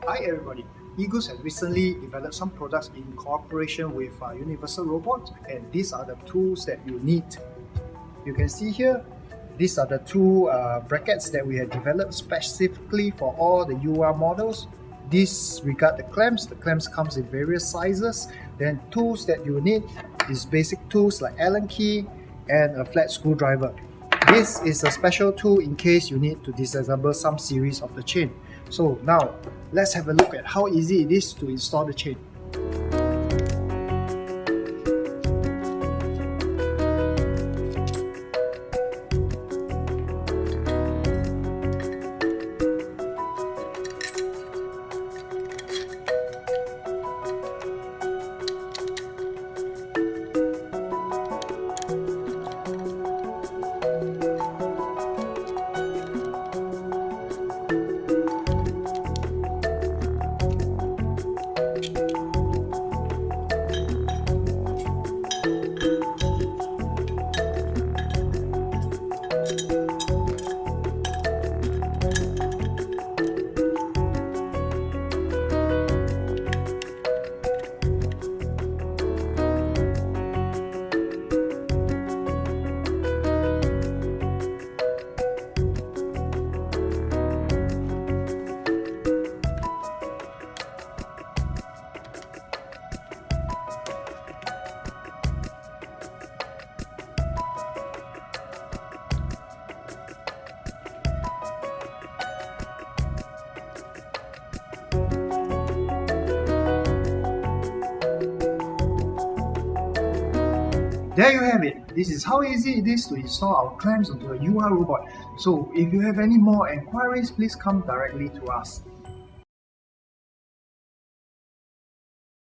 Hi everybody, Igus has recently developed some products in cooperation with Universal Robots, and these are the tools that you need. You can see here, these are the two brackets that we have developed specifically for all the UR models. Disregard the clamps comes in various sizes. Then tools that you need is basic tools like Allen key and a flat screwdriver. This is a special tool in case you need to disassemble some series of the chain. So now, let's have a look at how easy it is to install the chain. There you have it. This is how easy it is to install our clamps onto a UR robot. So if you have any more enquiries, please come directly to us.